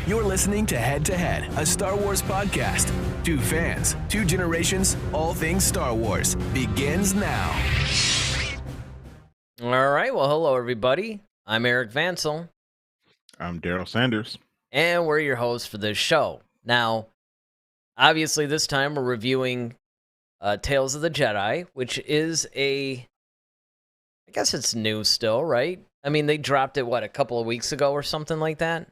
You're listening to Head to Head, a Star Wars podcast. Two fans, two generations, all things Star Wars begins now. All right. Well, hello, everybody. I'm Eric Vansel. I'm Daryl Sanders. And we're your hosts for this show. Now, obviously, this time we're reviewing Tales of the Jedi, which is I guess it's new still, right? I mean, they dropped it, a couple of weeks ago or something like that?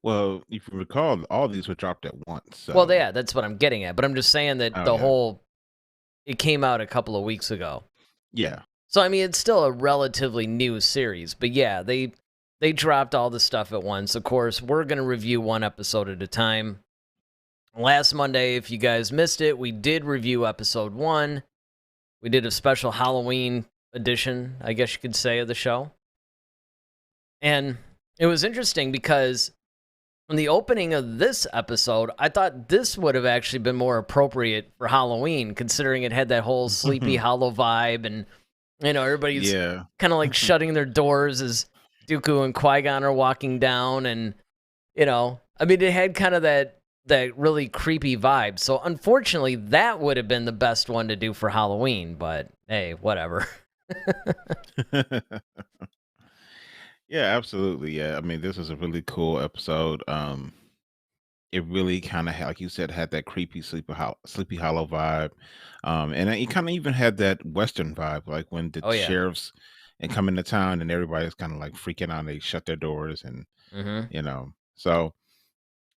Well, if you recall, all these were dropped at once. So. Well, yeah, that's what I'm getting at. But I'm just saying that it came out a couple of weeks ago. Yeah. So, I mean, it's still a relatively new series. But yeah, they dropped all the stuff at once. Of course, we're going to review one episode at a time. Last Monday, if you guys missed it, we did review episode 1. We did a special Halloween edition, I guess you could say, of the show. And it was interesting because from the opening of this episode, I thought this would have actually been more appropriate for Halloween, considering it had that whole Sleepy Hollow vibe, and everybody's kind of like shutting their doors as Dooku and Qui-Gon are walking down, and I mean, it had kind of that really creepy vibe. So unfortunately, that would have been the best one to do for Halloween. But hey, whatever. Yeah, absolutely. Yeah, I mean, this is a really cool episode. It really kind of, like you said, had that creepy Sleepy Hollow vibe, and it kind of even had that Western vibe, like when the sheriffs and come into town and everybody's kind of like freaking out. They shut their doors, and so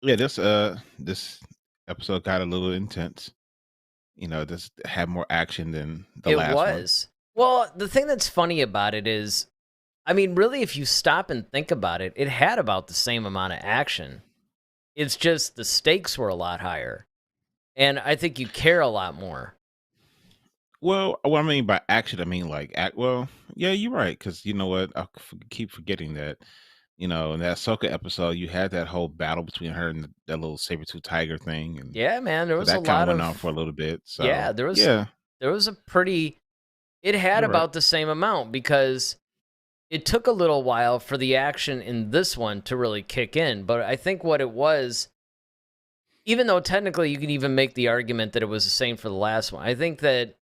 yeah, this episode got a little intense. This had more action than the last one. It was. Well, the thing that's funny about it is, I mean, really, if you stop and think about it, it had about the same amount of action. It's just the stakes were a lot higher. And I think you care a lot more. Well, what I mean by action, I mean like, yeah, you're right. Because you know what? I keep forgetting that, in that Ahsoka episode, you had that whole battle between her and that little saber-tooth tiger thing. And yeah, man, there was that a lot kind of went on for a little bit. So, yeah, there was a pretty... It had You're about the same amount because it took a little while for the action in this one to really kick in. But I think what it was, even though technically you can even make the argument that it was the same for the last one, I think that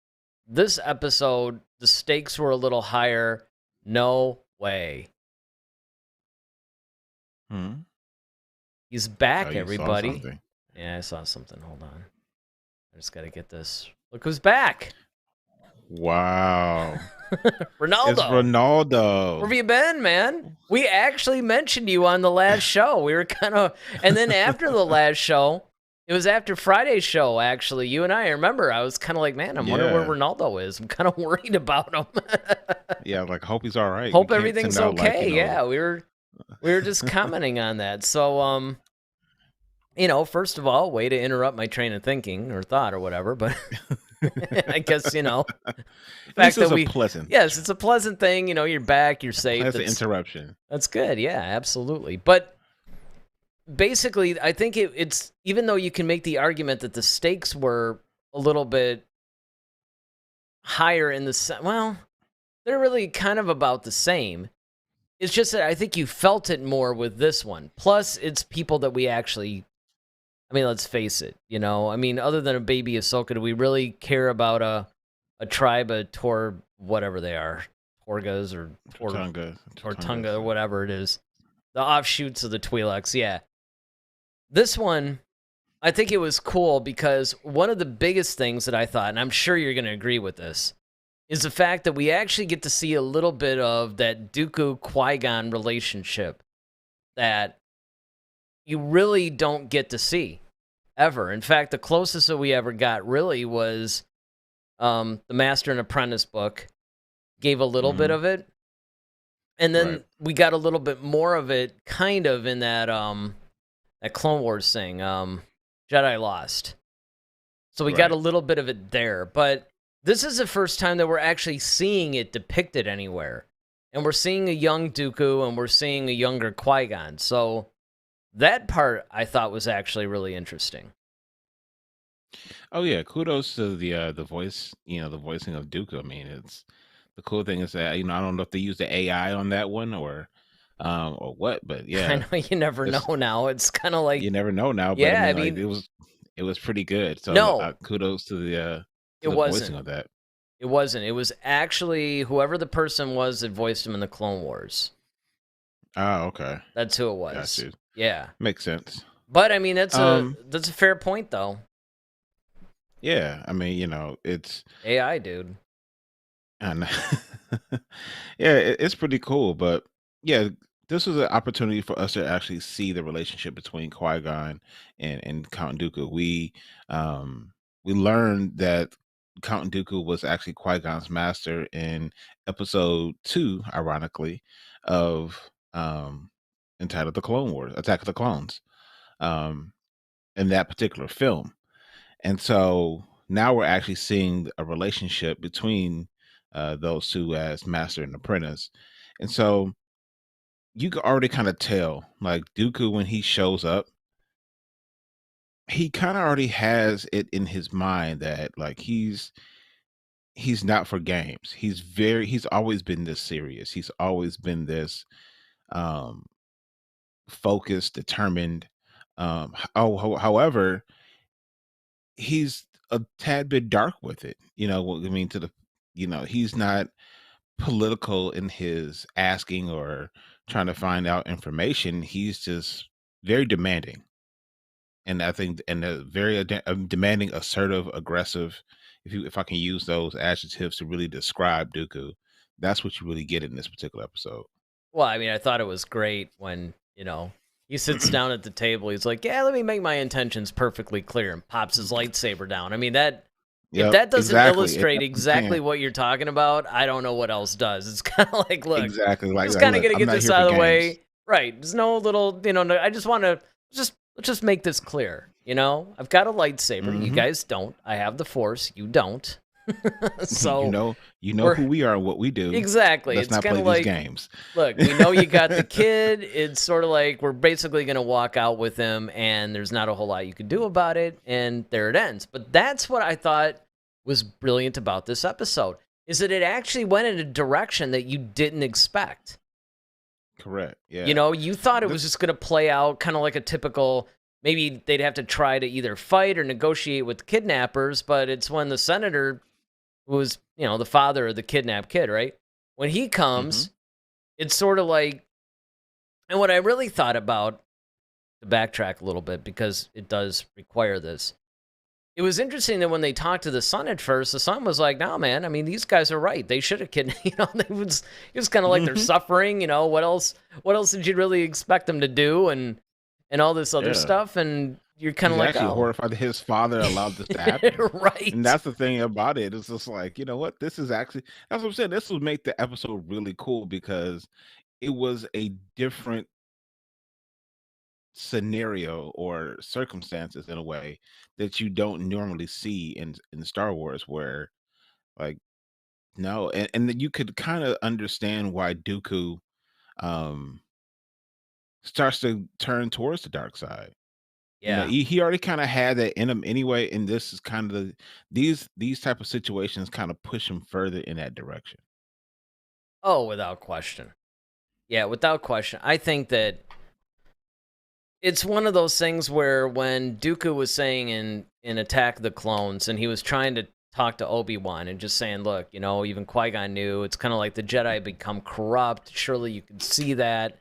this episode, the stakes were a little higher. No way. He's back, everybody. Yeah, I saw something. Hold on. I just got to get this. Look who's back. Wow. Ronaldo. It's Ronaldo. Where have you been, man? We actually mentioned you on the last show. We were kind of... And then after the last show, it was after Friday's show, actually. You and I remember, I was kind of like, man, I'm wondering where Ronaldo is. I'm kind of worried about him. Yeah, like, I hope he's all right. Hope everything's okay. Yeah, we were just commenting on that. So, first of all, way to interrupt my train of thinking or thought or whatever, but... I guess, fact that a pleasant. Yes, it's a pleasant thing. You're back, you're safe. Pleasant interruption. That's good. Yeah, absolutely. But basically, I think it's, even though you can make the argument that the stakes were a little bit higher in well, they're really kind of about the same. It's just that I think you felt it more with this one. Plus, it's people that we actually... I mean, let's face it, I mean, other than a baby Ahsoka, do we really care about a tribe of whatever they are, Torgas or Tortunga or whatever it is, the offshoots of the Twi'leks, yeah. This one, I think it was cool because one of the biggest things that I thought, and I'm sure you're going to agree with this, is the fact that we actually get to see a little bit of that Dooku-Qui-Gon relationship that you really don't get to see ever. In fact, the closest that we ever got really was the Master and Apprentice book gave a little bit of it. And then we got a little bit more of it kind of in that Clone Wars thing, Jedi Lost. So we got a little bit of it there. But this is the first time that we're actually seeing it depicted anywhere. And we're seeing a young Dooku and we're seeing a younger Qui-Gon. So that part I thought was actually really interesting. Oh yeah, kudos to the voice, the voicing of Dooku. I mean, it's the cool thing is that I don't know if they used the AI on that one or or what. But I yeah, know you never it's know now. It's kind of like, you never know now. But I yeah, I mean, like mean, it was pretty good. So no, kudos it to the voicing wasn't. of that. It wasn't. It was actually whoever the person was that voiced him in the Clone Wars. Oh, okay, That's who it got was. you. Yeah. Makes sense. But I mean, Um, that's a fair point though. yeah, I mean, it's AI, dude. and yeah, it's pretty cool. But yeah, this was an opportunity for us to actually see the relationship between Qui Gon and Count Dooku. We learned that Count Dooku was actually Qui Gon's master in Episode 2, ironically, of entitled "The Clone Wars: Attack of the Clones." Um, in that particular film. And so now we're actually seeing a relationship between those two as master and apprentice. And so you can already kind of tell, like Dooku, when he shows up, he kind of already has it in his mind that like he's not for games. He's always been this serious. He's always been this um focused, determined. However, he's a tad bit dark with it. What I mean, he's not political in his asking or trying to find out information. He's just very demanding. And I think, and a very demanding, assertive, aggressive. If I can use those adjectives to really describe Dooku, that's what you really get in this particular episode. Well, I mean, I thought it was great when, he sits down at the table. He's like, yeah, let me make my intentions perfectly clear, and pops his lightsaber down. I mean, if Yep, that doesn't exactly. And illustrate that's what I'm exactly saying. what you're talking about, I don't know what else does. It's kind of like, look, Exactly. just Like, kind of look, gonna I'm get not this here for out of the games. way. Right. There's no little, no, I just want to let's just make this clear. I've got a lightsaber. You Hmm. guys don't. I have the Force. You don't. you So know, you know we're who we are and what we do. exactly. Let's It's not kind play of these like, games. look, we know you got the kid. It's sort of like we're basically going to walk out with him, and there's not a whole lot you can do about it, and there it ends. But that's what I thought was brilliant about this episode, is that it actually went in a direction that you didn't expect. Correct. Yeah. You thought it was This. just going to play out kind of like a typical, maybe they'd have to try to either fight or negotiate with the kidnappers, but it's when the senator, who was, the father of the kidnapped kid, right? When he Hmm. comes, it's sort of like, and what I really thought about, to backtrack a little bit because it does require this. It was interesting that when they talked to the son at first, the son was like, "No, man. I mean, these guys are right. They should have kidnapped." It was kind of like they're Hmm. suffering. What else? What else did you really expect them to do? And all this other Yeah. stuff. And you're kind of He's like, actually "Oh, horrified that his father allowed this to happen. And right." that's the thing about it. It's just like, you know what? This is actually, that's what I'm saying. This would make the episode really cool because it was a different scenario or circumstances in a way that you don't normally see in Star Wars, where like, no, and then you could kind of understand why Dooku um starts to turn towards the dark side. Yeah. He already kind of had that in him anyway, and this is kind of these type of situations kind of push him further in that direction. Oh, without question. Yeah, without question. I think that it's one of those things where when Dooku was saying in Attack of the Clones, and he was trying to talk to Obi-Wan and just saying, look, even Qui-Gon knew, it's kind of like the Jedi become corrupt. Surely you can see that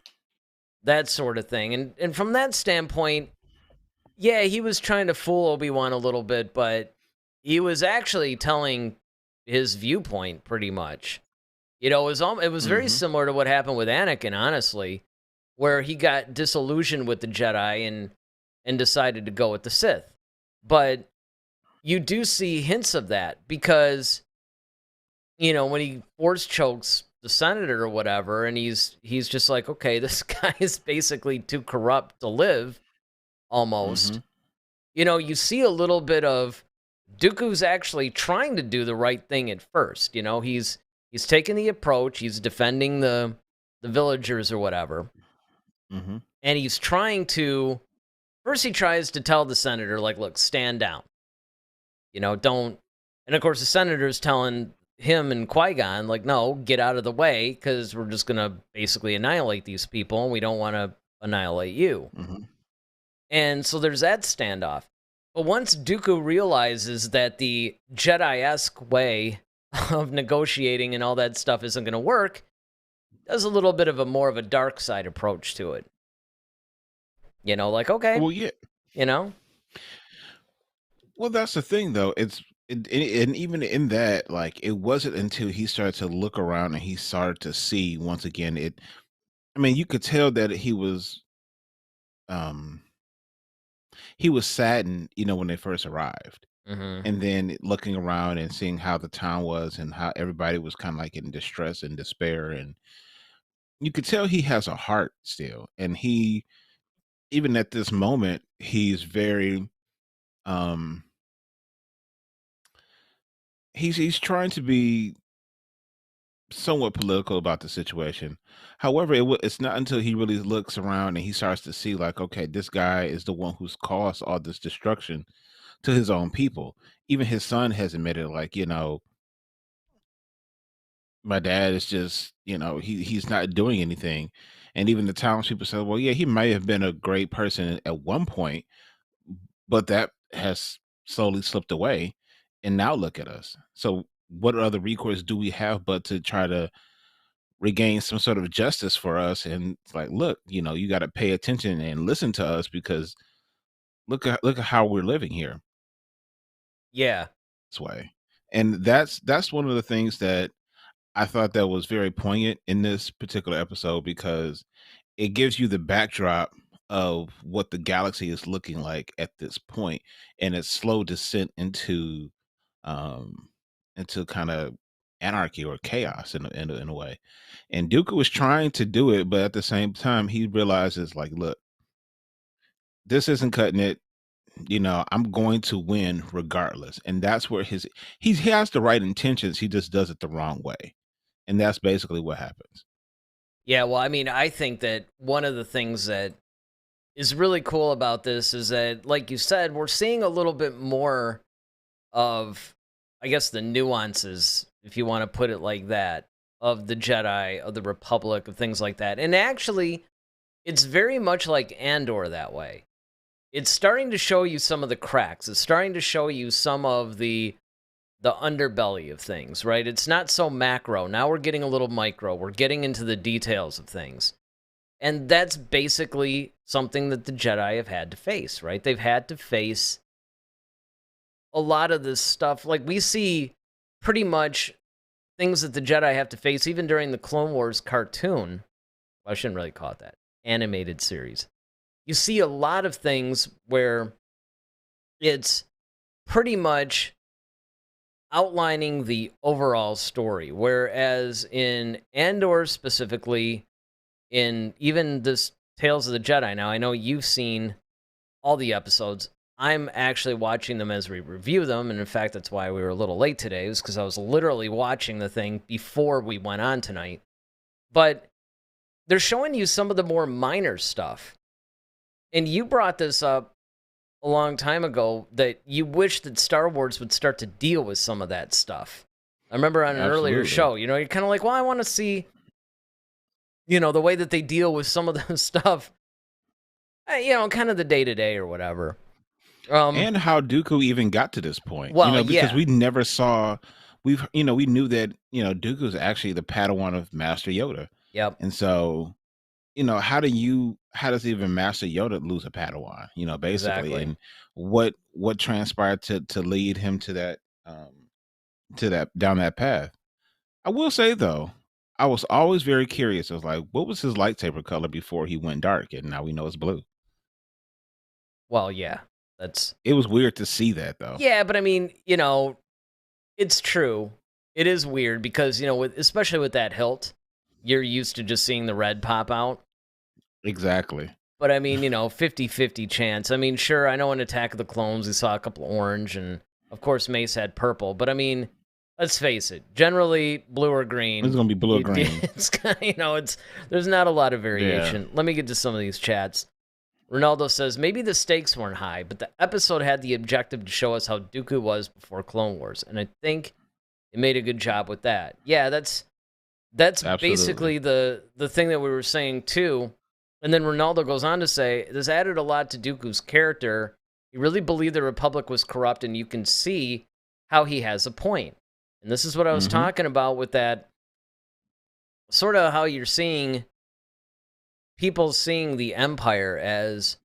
sort of thing. And from that standpoint, yeah, he was trying to fool Obi-Wan a little bit, but he was actually telling his viewpoint pretty much. It was very Hmm. similar to what happened with Anakin, honestly, where he got disillusioned with the Jedi and decided to go with the Sith. But you do see hints of that because when he force chokes the senator or whatever, and he's just like, okay, this guy is basically too corrupt to live, almost. Hmm. You see a little bit of Dooku's actually trying to do the right thing at first. He's taking the approach, he's defending the villagers or whatever, Hmm. and he's trying to first he tries to tell the senator, like, look, stand down. Don't. And of course the senator's telling him and Qui-Gon, like, no, get out of the way, because we're just going to basically annihilate these people, and we don't want to annihilate you. Mhm. And so there's that standoff. But once Dooku realizes that the Jedi-esque way of negotiating and all that stuff isn't going to work, does a little bit of a more of a dark side approach to it. You know, like, okay, Well, yeah. you know? Well, that's the thing, though. And even in that, like, it wasn't until he started to look around and he started to see once again. I mean, you could tell that um, he was saddened, when they first arrived, Mm-hmm. and then looking around and seeing how the town was and how everybody was kind of like in distress and despair, and you could tell he has a heart still, and he even at this moment he's very um he's trying to be somewhat political about the situation. However, it's not until he really looks around and he starts to see, like, okay, this guy is the one who's caused all this destruction to his own people. Even his son has admitted, like, my dad is just, he's not doing anything. And even the townspeople say, well, yeah, he may have been a great person at one point, but that has slowly slipped away. And now look at us. So what other recourse do we have but to try to regain some sort of justice for us? And it's like, look, you got to pay attention and listen to us, because look at how we're living here Yeah. this way. And that's one of the things that I thought that was very poignant in this particular episode, because it gives you the backdrop of what the galaxy is looking like at this point, and its slow descent um into kind of anarchy or chaos in a way. And Dooku was trying to do it, but at the same time he realizes, like, look, this isn't cutting it. I'm going to win regardless. And that's where he has the right intentions, he just does it the wrong way. And that's basically what happens. Yeah, well, I mean, I think that one of the things that is really cool about this is that, like you said, we're seeing a little bit more of, I guess, the nuances, if you want to put it like that, of the Jedi, of the Republic, of things like that. And actually, it's very much like Andor that way. It's starting to show you some of the cracks. It's starting to show you some of the underbelly of things, right? It's not so macro. Now we're getting a little micro. We're getting into the details of things. And that's basically something that the Jedi have had to face, right? They've had to face a lot of this stuff. Like, we see pretty much things that the Jedi have to face even during the Clone Wars cartoon. Well, I shouldn't really call it that. Animated series. You see a lot of things where it's pretty much outlining the overall story, whereas in Andor specifically, in even this Tales of the Jedi, now I know you've seen all the episodes. I'm actually watching them as we review them, and in fact, that's why we were a little late today, is because I was literally watching the thing before we went on tonight. But they're showing you some of the more minor stuff. And you brought this up a long time ago, that you wish that Star Wars would start to deal with some of that stuff. I remember on an earlier show, you're kind of like, well, I want to see, the way that they deal with some of the stuff, kind of the day-to-day or whatever. And how Dooku even got to this point. Well, because yeah. we never saw, we knew that, Dooku is actually the Padawan of Master Yoda. Yep. And so, how does even Master Yoda lose a Padawan, basically? Exactly. And what transpired to lead him to that, down that path? I will say, though, I was always very curious. I was like, what was his lightsaber color before he went dark? And now we know it's blue. Well, yeah. It was weird to see that, though. Yeah, but I mean, it's true. It is weird because, especially with that hilt, you're used to just seeing the red pop out. Exactly. But I mean, 50-50 chance. I mean, sure, I know in Attack of the Clones we saw a couple orange, and of course Mace had purple. But I mean, let's face it, generally blue or green. It's gonna be blue or green. It's there's not a lot of variation. Yeah. Let me get to some of these chats. Ronaldo says, maybe the stakes weren't high, but the episode had the objective to show us how Dooku was before Clone Wars. And I think It made a good job with that. Yeah, that's Absolutely. basically the thing that we were saying too. And then Ronaldo goes on to say, this added a lot to Dooku's character. He really believed the Republic was corrupt, and you can see how he has a point. And this is what I was Hmm. talking about with that sort of how you're seeing people seeing the Empire as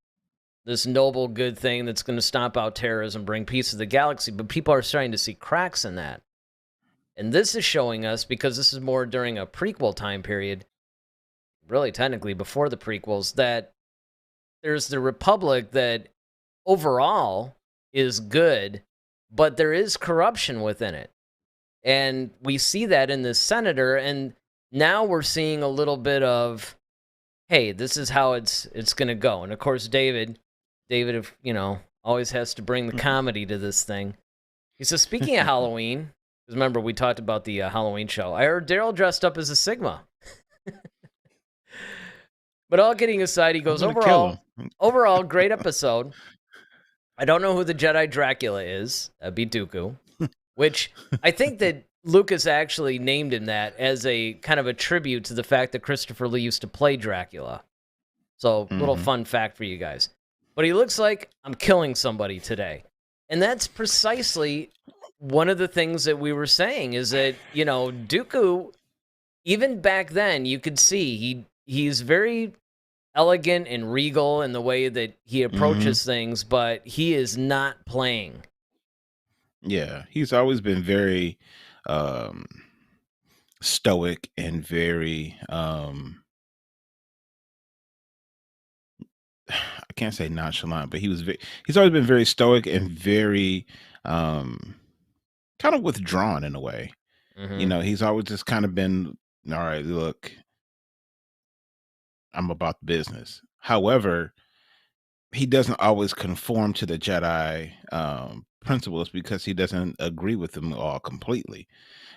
this noble, good thing that's going to stomp out terrorism, bring peace to the galaxy. But people are starting to see cracks in that. And this is showing us, because this is more during a prequel time period, really technically before the prequels, that there's the Republic that overall is good, but there is corruption within it. And we see that in this senator, and now we're seeing a little bit of, hey, this is how it's going to go. And of course, David, if always has to bring the comedy to this thing. He says, speaking of Halloween, because remember we talked about the Halloween show, I heard Daryl dressed up as a Sigma. But all kidding aside, he I'm goes, gonna kill him. overall, great episode. I don't know who the Jedi Dracula is. That'd be Dooku. Which I think that Lucas actually named him that as a kind of a tribute to the fact that Christopher Lee used to play Dracula. So, little Hmm. fun fact for you guys. But he looks like I'm killing somebody today. And that's precisely one of the things that we were saying, is that, Dooku, even back then, you could see he's very elegant and regal in the way that he Hmm. approaches things, but he is not playing. Yeah, he's always been very um, stoic and very I can't say nonchalant, but he's always been very stoic and very um, kind of withdrawn in a way. Hmm. He's always just kind of been, all right, look, I'm about the business. However, he doesn't always conform to the Jedi principles because he doesn't agree with them all completely.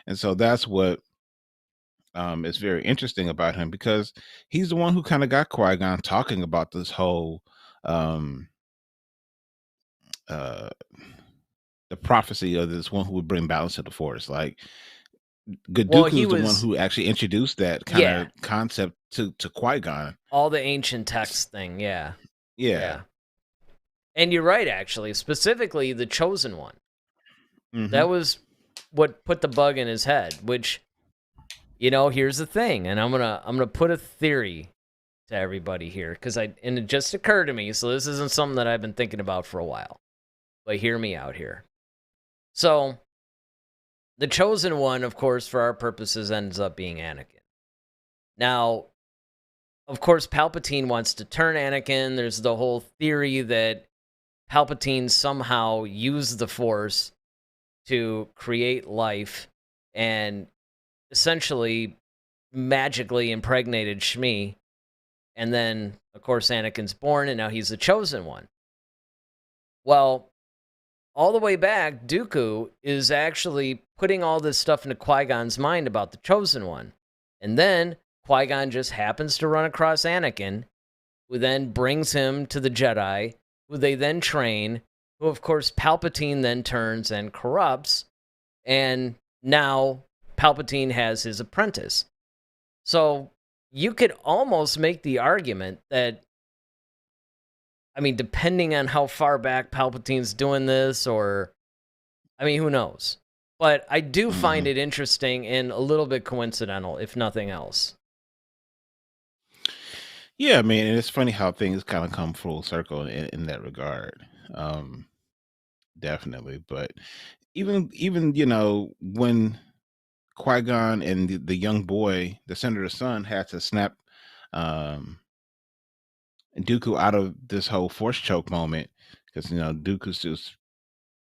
And so that's what is very interesting about him, because he's the one who kind of got Qui-Gon talking about this whole um, uh, the prophecy of this one who would bring balance to the Force. Like, Well, Dooku he is the one was, who actually introduced that kind yeah, of concept to Qui-Gon. all the ancient text thing. Yeah. Yeah. Yeah. And you're right, actually. Specifically, the Chosen One. Hmm. That was what put the bug in his head, which, here's the thing. And I'm gonna put a theory to everybody here, and it just occurred to me, so this isn't something that I've been thinking about for a while. But hear me out here. So, the Chosen One, of course, for our purposes, ends up being Anakin. Now, of course, Palpatine wants to turn Anakin. There's the whole theory that Palpatine somehow used the Force to create life and essentially magically impregnated Shmi. And then, of course, Anakin's born, and now he's the Chosen One. Well, all the way back, Dooku is actually putting all this stuff into Qui-Gon's mind about the Chosen One. And then Qui-Gon just happens to run across Anakin, who then brings him to the Jedi, who they then train, who, of course, Palpatine then turns and corrupts. And now Palpatine has his apprentice. So you could almost make the argument that, depending on how far back Palpatine's doing this, or, who knows? But I do find Hmm. it interesting and a little bit coincidental, if nothing else. Yeah, I mean, and it's funny how things kind of come full circle in that regard. Um, Definitely. But even when Qui-Gon and the young boy, the senator's son, had to snap um Dooku out of this whole force choke moment, because Dooku's just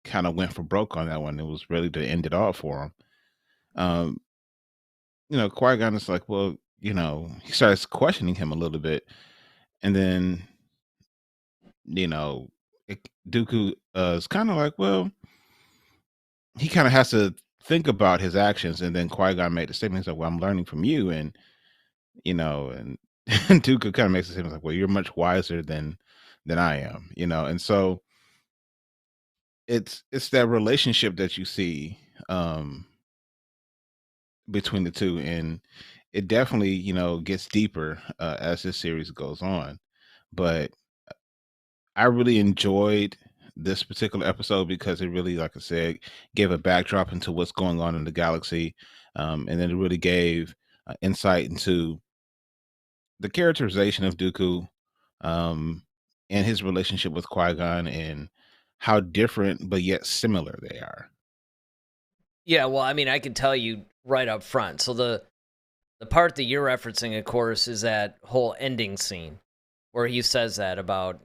kind of went for broke on that one. It was ready to end it all for him. Um, Qui-Gon is like, well, he starts questioning him a little bit, and then you know, Dooku is kind of like, well, he kind of has to think about his actions, and then Qui-Gon made the statement. He's like, well, I'm learning from you, and and Dooku kind of makes the statement like, well, you're much wiser than I am, and so it's that relationship that you see, um between the two, and it definitely gets deeper as this series goes on. But I really enjoyed this particular episode because it really, like I said, gave a backdrop into what's going on in the galaxy, and then it really gave insight into the characterization of Dooku, um, and his relationship with Qui-Gon, and how different but yet similar they are. Yeah, well, I mean, I can tell you right up front. So the part that you're referencing, of course, is that whole ending scene where he says that about,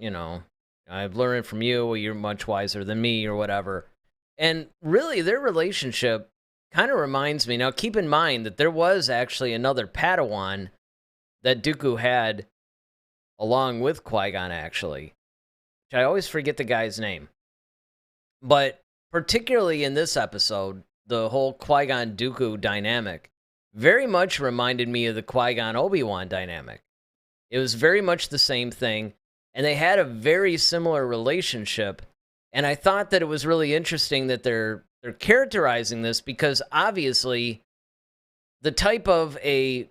I've learned from you, you're much wiser than me, or whatever. And really, their relationship kind of reminds me. Now, keep in mind that there was actually another Padawan that Dooku had along with Qui-Gon, actually. Which I always forget the guy's name. But particularly in this episode, the whole Qui-Gon Dooku dynamic very much reminded me of the Qui-Gon Obi-Wan dynamic. It was very much the same thing, and they had a very similar relationship. And I thought that it was really interesting that they're characterizing this, because obviously the type of a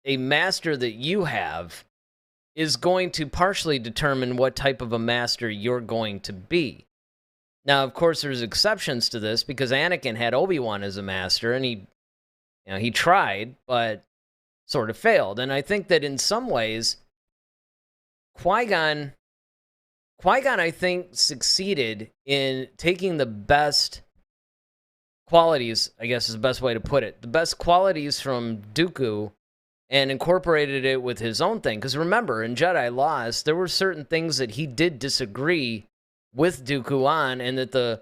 master that you have is going to partially determine what type of a master you're going to be. Now, of course, there's exceptions to this, because Anakin had Obi-Wan as a master, and he tried, but sort of failed. And I think that in some ways, Qui-Gon, I think, succeeded in taking the best qualities, I guess is the best way to put it, the best qualities from Dooku, and incorporated it with his own thing. Because remember, in Jedi Lost, there were certain things that he did disagree with Dooku on, and that the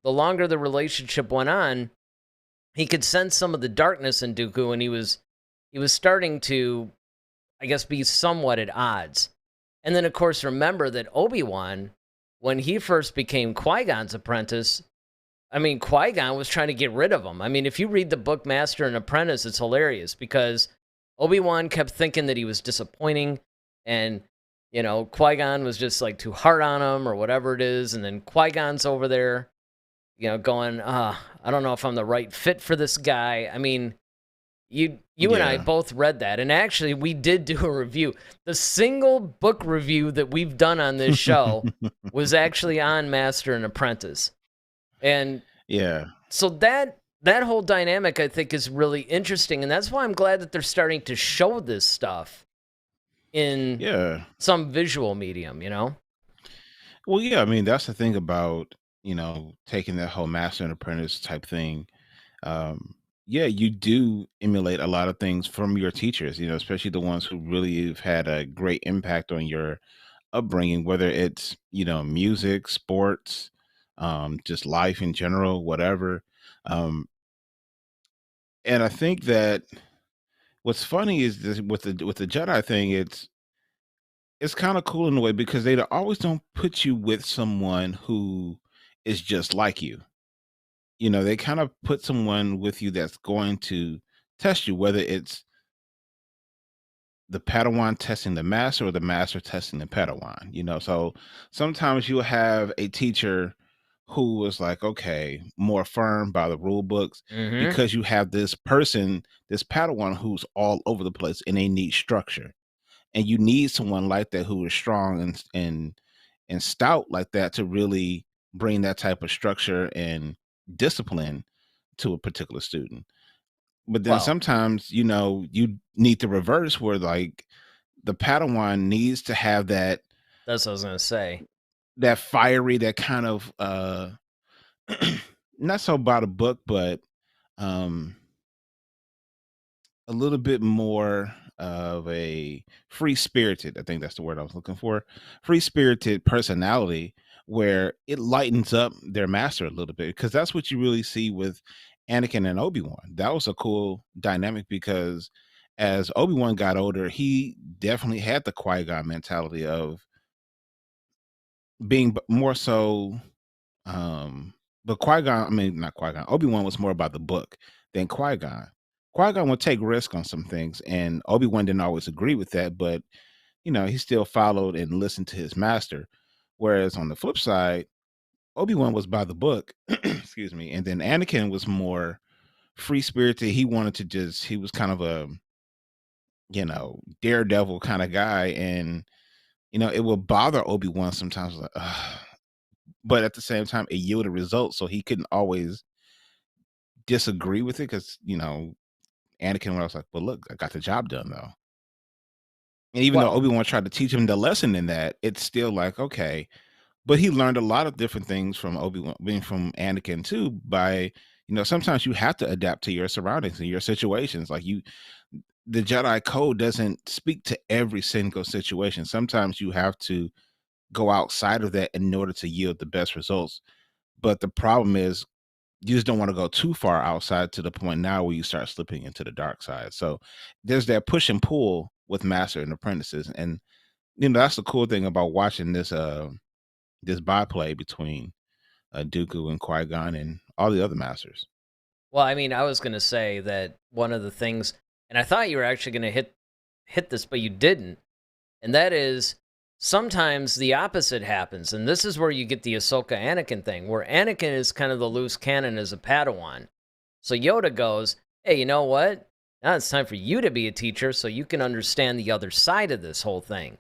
longer the relationship went on, he could sense some of the darkness in Dooku, and he was starting to, I guess, be somewhat at odds. And then, of course, remember that Obi-Wan, when he first became Qui-Gon's apprentice, I mean, Qui-Gon was trying to get rid of him. I mean, if you read the book Master and Apprentice, it's hilarious, because Obi-Wan kept thinking that he was disappointing, and, Qui-Gon was just, like, too hard on him, or whatever it is, and then Qui-Gon's over there, going, I don't know if I'm the right fit for this guy. I mean, you and I Yeah. both read that, and actually, we did do a review. The single book review that we've done on this show was actually on Master and Apprentice. And Yeah. so that whole dynamic, I think, is really interesting, and that's why I'm glad that they're starting to show this stuff in Yeah. some visual medium, Well, yeah, I mean, that's the thing about, taking that whole master and apprentice type thing. Um, yeah, you do emulate a lot of things from your teachers, especially the ones who really have had a great impact on your upbringing, whether it's, music, sports, just life in general, whatever. Um, and I think that what's funny is this, with the Jedi thing, it's kind of cool in a way, because they always don't put you with someone who is just like you. They kind of put someone with you that's going to test you, whether it's the Padawan testing the master or the master testing the Padawan. So sometimes you'll have a teacher who is like, okay, more firm by the rule books, Mm-hmm. because you have this person, this Padawan, who's all over the place and they need structure. And you need someone like that who is strong and stout like that to really bring that type of structure and discipline to a particular student. But then Well, sometimes, you need the reverse, where like the Padawan needs to have that's what I was going to say. that fiery, that kind of not so by the book, but um a little bit more of a free spirited, I think that's the word I was looking for, free spirited personality, where it lightens up their master a little bit, because that's what you really see with Anakin and Obi-Wan. That was a cool dynamic, because as Obi-Wan got older, he definitely had the Qui-Gon mentality of being more so, but Qui-Gon, I mean, not Qui-Gon, Obi-Wan was more about the book than Qui-Gon. Qui-Gon would take risk on some things, and Obi-Wan didn't always agree with that, but he still followed and listened to his master. Whereas on the flip side, Obi-Wan was by the book, excuse me, and then Anakin was more free spirited. He wanted to he was kind of a, daredevil kind of guy. And, it would bother Obi-Wan sometimes. Like, ugh. But at the same time, it yielded results. So he couldn't always disagree with it because, Anakin was like, well, look, I got the job done though. And even though Well, Obi-Wan tried to teach him the lesson in that, it's still like, okay. But he learned a lot of different things from Obi-Wan, being from Anakin too, by, sometimes you have to adapt to your surroundings and your situations. Like the Jedi code doesn't speak to every single situation. Sometimes you have to go outside of that in order to yield the best results. But the problem is you just don't want to go too far outside to the point now where you start slipping into the dark side. So there's that push and pull with master and apprentices. And that's the cool thing about watching this byplay between Dooku and Qui-Gon and all the other masters. well, I mean, I was going to say that one of the things, and I thought you were actually going to hit this, but you didn't, and that is sometimes the opposite happens, and this is where you get the Ahsoka Anakin thing, where Anakin is kind of the loose cannon as a Padawan. So Yoda goes, hey, you know what? Now it's time for you to be a teacher so you can understand the other side of this whole thing.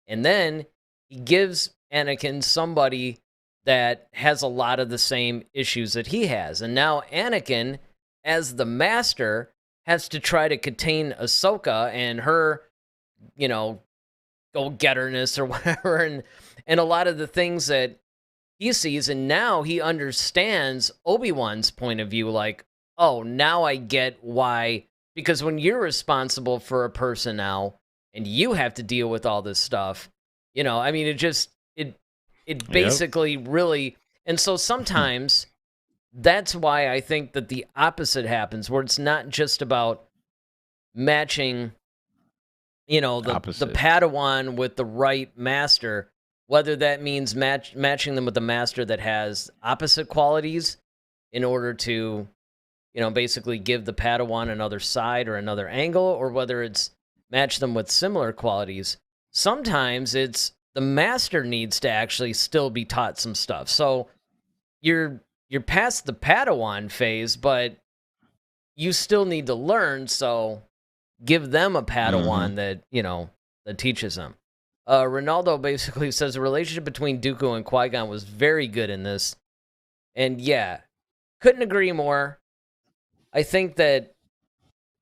And then he gives Anakin somebody that has a lot of the same issues that he has. And now Anakin, as the master, has to try to contain Ahsoka and her, go-getterness or whatever, and a lot of the things that he sees. And now he understands Obi-Wan's point of view, like, oh, now I get why. Because when you're responsible for a person now, and you have to deal with all this stuff, I mean, it basically really, and so sometimes that's why I think that the opposite happens, where it's not just about matching, the Padawan with the right master, whether that means matching them with the master that has opposite qualities in order to, basically give the Padawan another side or another angle, or whether it's match them with similar qualities. Sometimes it's the master needs to actually still be taught some stuff. So you're past the Padawan phase, but you still need to learn. So give them a Padawan that, that teaches them. Ronaldo basically says the relationship between Dooku and Qui-Gon was very good in this. And yeah, couldn't agree more. I think that,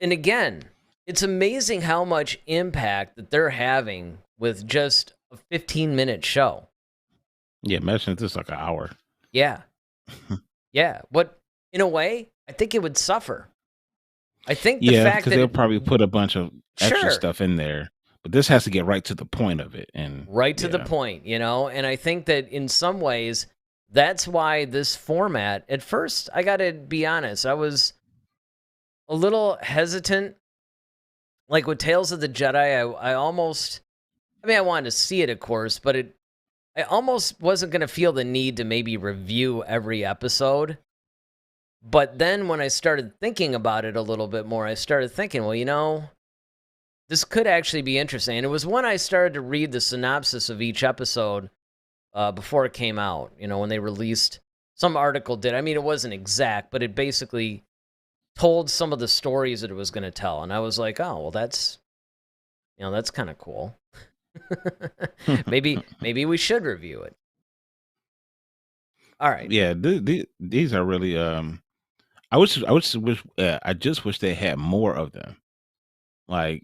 and again, it's amazing how much impact that they're having with just a 15-minute show. Yeah, imagine if this is like an hour. Yeah. Yeah. But in a way, I think it would suffer. I think the fact because that they'll probably put a bunch of extra Sure. stuff in there, but this has to get right to the point of it, and right to the point, and I think that in some ways that's why this format, at first, I gotta be honest, I was a little hesitant. Like with Tales of the Jedi, I almost, I wanted to see it, of course, but I almost wasn't going to feel the need to maybe review every episode. But then when I started thinking about it a little bit more, I started thinking, well, this could actually be interesting. And it was when I started to read the synopsis of each episode before it came out, when they released, some article did. I mean, it wasn't exact, but it basically told some of the stories that it was going to tell. And I was like, oh, well, that's kind of cool. maybe we should review it. All right. Yeah, these are really. I just wish they had more of them. Like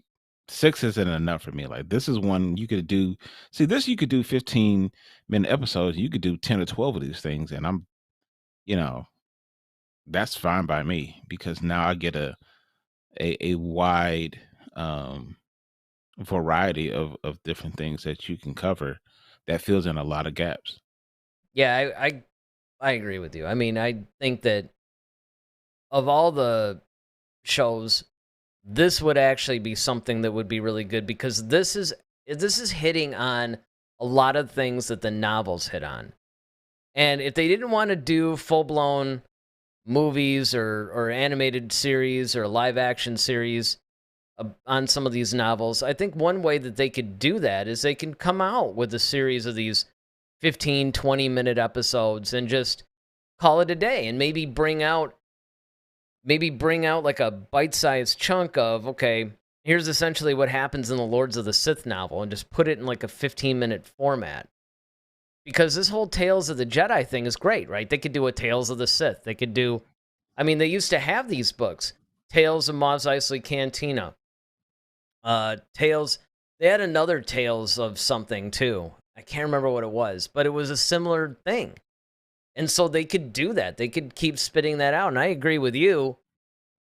6 isn't enough for me. Like this is one you could do. See, this you could do 15-minute episodes. You could do 10 or 12 of these things, and I'm, that's fine by me because now I get a wide variety of different things that you can cover that fills in a lot of gaps. Yeah, I agree with you. I mean, I think that of all the shows, this would actually be something that would be really good because this is hitting on a lot of things that the novels hit on. And if they didn't want to do full-blown movies or animated series or live action series on some of these novels, I think one way that they could do that is they can come out with a series of these 15, 20-minute episodes and just call it a day and maybe bring out maybe bring out like a bite-sized chunk of, okay, here's essentially what happens in the Lords of the Sith novel, and just put it in like a 15-minute format. Because this whole Tales of the Jedi thing is great, right? They could do a Tales of the Sith. They could do, I mean, they used to have these books. Tales of Mos Eisley Cantina. Tales, they had another Tales of something too. I can't remember what it was, but it was a similar thing. And so they could do that. They could keep spitting that out. And I agree with you.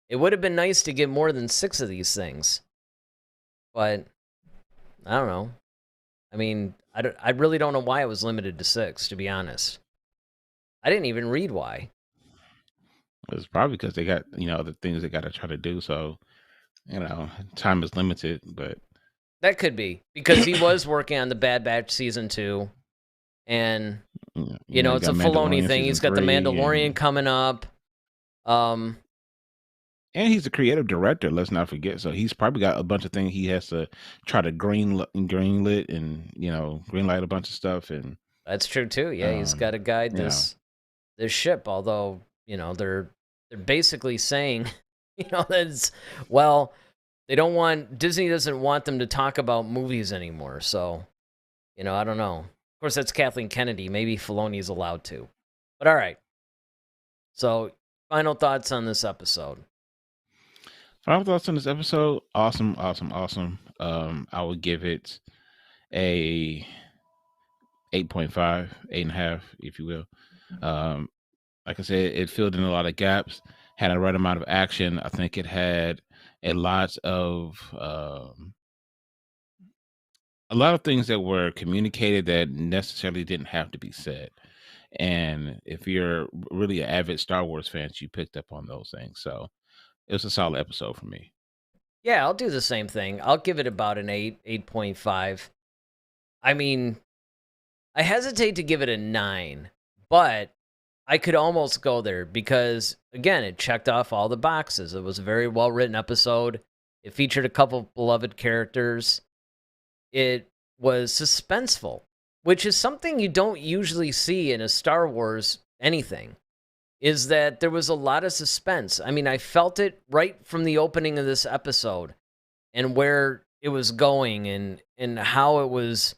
It would have been nice to get more than 6 of these things. But I don't know. I mean, I really don't know why it was limited to 6, to be honest. I didn't even read why. It's probably because they got, other things they got to try to do. So, time is limited, but That could be. Because he was working on the Bad Batch Season 2. And, you it's a got Filoni Mandalorian thing. He's got the season 3, Mandalorian coming up. and he's a creative director. Let's not forget. So he's probably got a bunch of things he has to try to greenlit and greenlight a bunch of stuff. And That's true too. Yeah, he's got to guide you know, this ship. Although they're basically saying that they don't want, Disney doesn't want them to talk about movies anymore. So I don't know. Of course, that's Kathleen Kennedy. Maybe Filoni's allowed to. But all right. So final thoughts on this episode. Final thoughts on this episode. Awesome, awesome, awesome. I would give it a 8.5, 8.5, if you will. Like I said, it filled in a lot of gaps, had a right amount of action. I think it had a lot of things that were communicated that necessarily didn't have to be said. And if you're really an avid Star Wars fan, you picked up on those things. So it was a solid episode for me. Yeah, I'll do the same thing. I'll give it about an 8, 8.5. I mean, I hesitate to give it a 9, but I could almost go there because, again, it checked off all the boxes. It was a very well-written episode. It featured a couple of beloved characters. It was suspenseful, which is something you don't usually see in a Star Wars anything, is that there was a lot of suspense. I mean, I felt it right from the opening of this episode and where it was going and how it was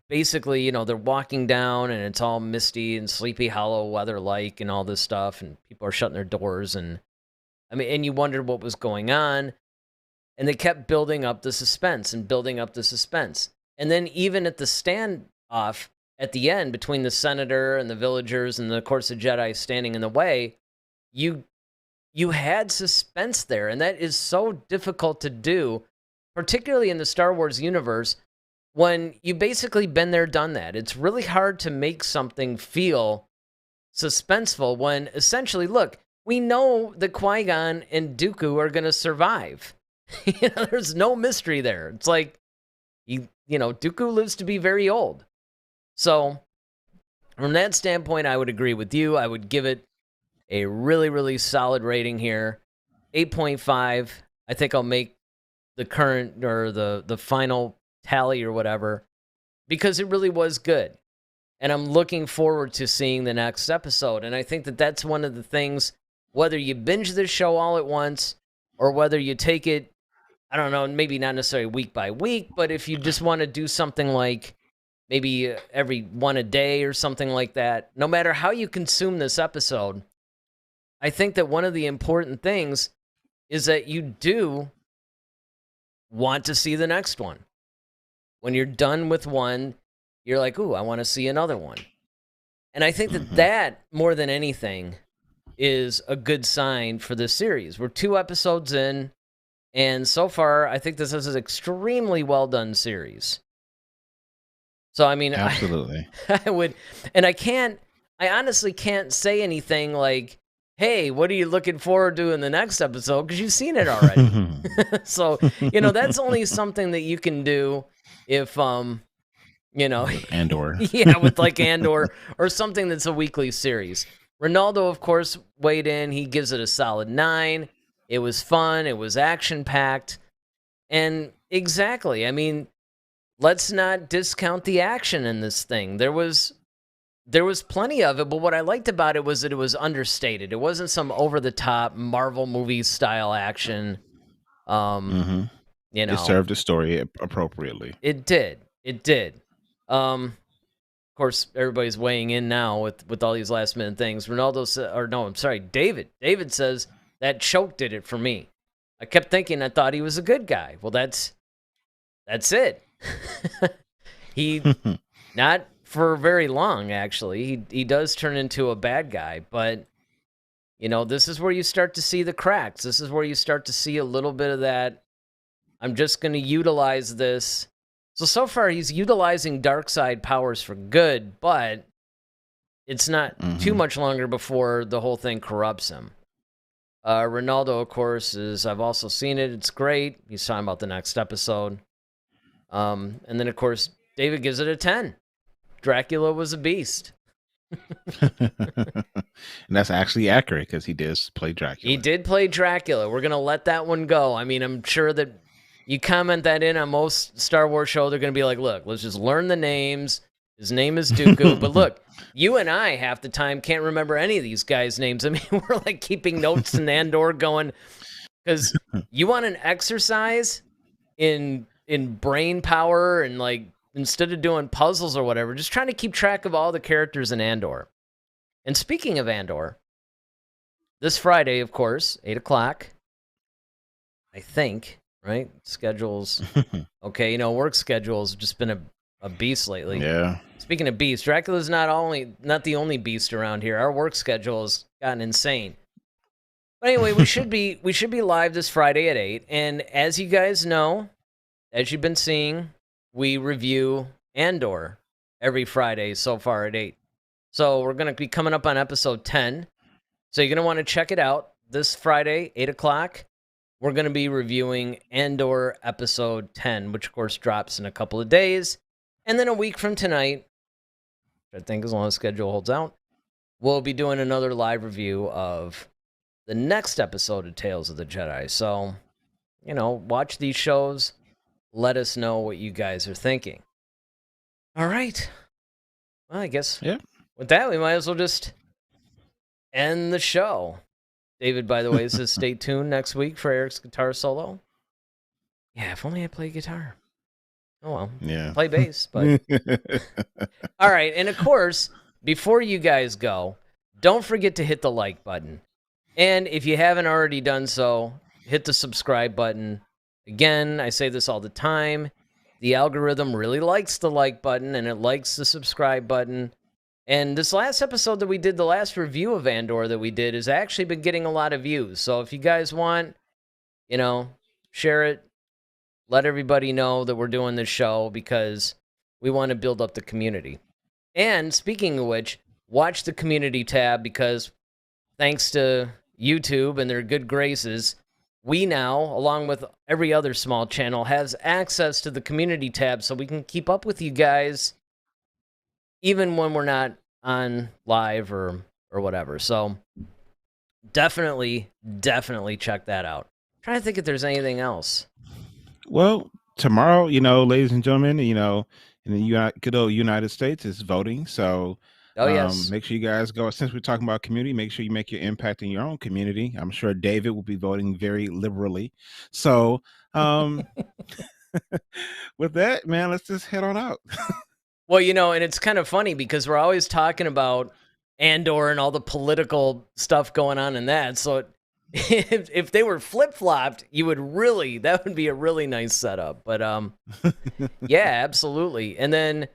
basically, they're walking down and it's all misty and Sleepy Hollow weather-like and all this stuff, and people are shutting their doors, and you wondered what was going on, and they kept building up the suspense and building up the suspense. And then even at the standoff at the end between the senator and the villagers and, of course, the Jedi standing in the way, you had suspense there, and that is so difficult to do, particularly in the Star Wars universe, when you basically been there, done that. It's really hard to make something feel suspenseful when essentially, look, we know that Qui-Gon and Dooku are going to survive. There's no mystery there. It's like, Dooku lives to be very old. So, from that standpoint, I would agree with you. I would give it a really, really solid rating here. 8.5. I think I'll make the current or the final tally or whatever, because it really was good. And I'm looking forward to seeing the next episode. And I think that that's one of the things, whether you binge this show all at once or whether you take it, I don't know, maybe not necessarily week by week, but if you just want to do something like maybe every one a day or something like that, no matter how you consume this episode, I think that one of the important things is that you do want to see the next one. When you're done with one, you're like, ooh, I want to see another one. And I think that more than anything is a good sign for this series. We're 2 episodes in, and so far, I think this is an extremely well done series. So, I mean, absolutely. I would, and I honestly can't say anything like, hey, what are you looking forward to in the next episode? Because you've seen it already. So, that's only something that you can do if, Andor. Yeah, with like Andor or something that's a weekly series. Ronaldo, of course, weighed in. He gives it a solid 9. It was fun. It was action-packed. And exactly, let's not discount the action in this thing. There was there was plenty of it, but what I liked about it was that it was understated. It wasn't some over-the-top Marvel movie style action. Mm-hmm. You It know, served the story appropriately. it did. It did. Of course, everybody's weighing in now with all these last-minute things. David. David says that choke did it for me. I kept thinking I thought he was a good guy. Well, that's it. He not for very long, actually. He does turn into a bad guy, but this is where you start to see the cracks. This is where you start to see a little bit of that. I'm just going to utilize this. So far, he's utilizing dark side powers for good, but it's not too much longer before the whole thing corrupts him. Ronaldo, of course, I've also seen it. It's great. He's talking about the next episode. And then, of course, David gives it a 10. Dracula was a beast. And that's actually accurate because he did play Dracula. He did play Dracula. We're going to let that one go. I mean, I'm sure that you comment that in on most Star Wars show, they're going to be like, look, let's just learn the names. His name is Dooku. But look, you and I half the time can't remember any of these guys' names. I mean, we're like keeping notes in Andor going, because you want an exercise in brain power and like, instead of doing puzzles or whatever, just trying to keep track of all the characters in Andor. And speaking of Andor, this Friday, of course, 8 o'clock, I think, right? Schedules. Okay, work schedules have just been a beast lately. Yeah. Speaking of beasts, Dracula's not the only beast around here. Our work schedule has gotten insane. But anyway, we should be live this Friday at 8. And as you guys know, as you've been seeing, we review Andor every Friday so far at 8. So we're going to be coming up on episode 10. So you're going to want to check it out this Friday, 8 o'clock. We're going to be reviewing Andor episode 10, which of course drops in a couple of days. And then a week from tonight, I think as long as the schedule holds out, we'll be doing another live review of the next episode of Tales of the Jedi. So, watch these shows. Let us know what you guys are thinking. All right. Well, I guess with that, we might as well just end the show. David, by the way, says stay tuned next week for Eric's guitar solo. Yeah, if only I play guitar. Oh, well. Yeah. Play bass, but... All right, and of course, before you guys go, don't forget to hit the like button. And if you haven't already done so, hit the subscribe button. Again, I say this all the time. The algorithm really likes the like button, and it likes the subscribe button. And this last episode that we did, the last review of Andor that we did, has actually been getting a lot of views. So if you guys want, share it. Let everybody know that we're doing this show because we want to build up the community. And speaking of which, watch the community tab because thanks to YouTube and their good graces, we now, along with every other small channel, has access to the community tab so we can keep up with you guys even when we're not on live or whatever. So definitely check that out. I'm trying to think if there's anything else. Well, tomorrow, ladies and gentlemen, in the good old United States, is voting. So yes. Make sure you guys go. Since we're talking about community, make sure you make your impact in your own community. I'm sure David will be voting very liberally. So with that, man, let's just head on out. Well, and it's kind of funny because we're always talking about Andor and all the political stuff going on in that. So if they were flip-flopped, that would be a really nice setup. But yeah, absolutely. And then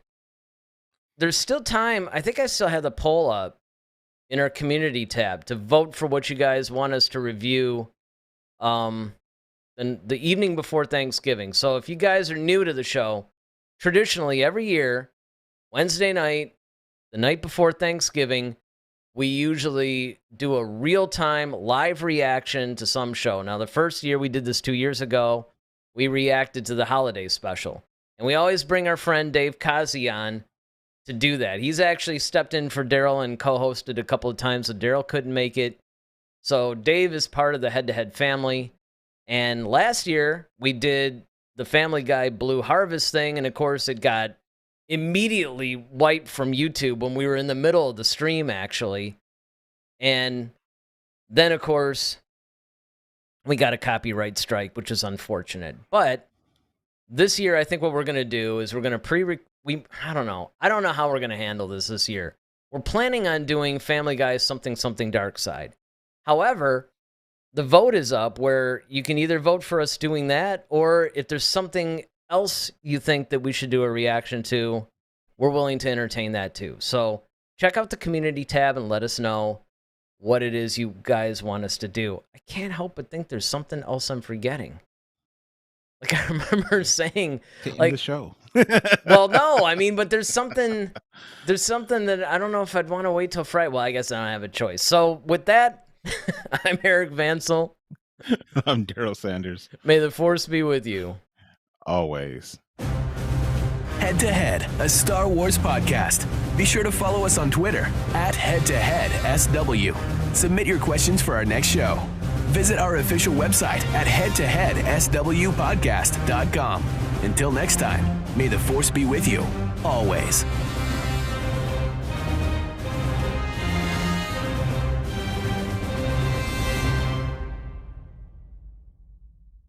there's still time. I think I still have the poll up in our community tab to vote for what you guys want us to review the evening before Thanksgiving. So if you guys are new to the show, traditionally every year, Wednesday night, the night before Thanksgiving, we usually do a real-time live reaction to some show. Now, the first year we did this 2 years ago, we reacted to the holiday special. And we always bring our friend Dave Kazi on to do that. He's actually stepped in for Daryl and co-hosted a couple of times, so Daryl couldn't make it. So Dave is part of the head-to-head family. And last year, we did the Family Guy Blue Harvest thing, and of course, it got immediately wiped from YouTube when we were in the middle of the stream, actually. And then, of course, we got a copyright strike, which is unfortunate. But this year, I think what we're going to do is we're going to I don't know. I don't know how we're going to handle this year. We're planning on doing Family Guy's Something Dark Side. However, the vote is up where you can either vote for us doing that, or if there's something else you think that we should do a reaction to, we're willing to entertain that too. So check out the community tab and let us know what it is you guys want us to do. I can't help but think there's something else I'm forgetting. Like, I remember saying, like, the show. Well, no, I mean, but there's something that I don't know if I'd want to wait till Friday. Well, I guess I don't have a choice. So with that, I'm Eric Vansel. I'm Daryl Sanders. May the Force be with you. Always. Head to Head, a Star Wars podcast. Be sure to follow us on Twitter @HeadToHeadSW. Submit your questions for our next show. Visit our official website at headtoheadswpodcast.com. Until next time, may the Force be with you, always.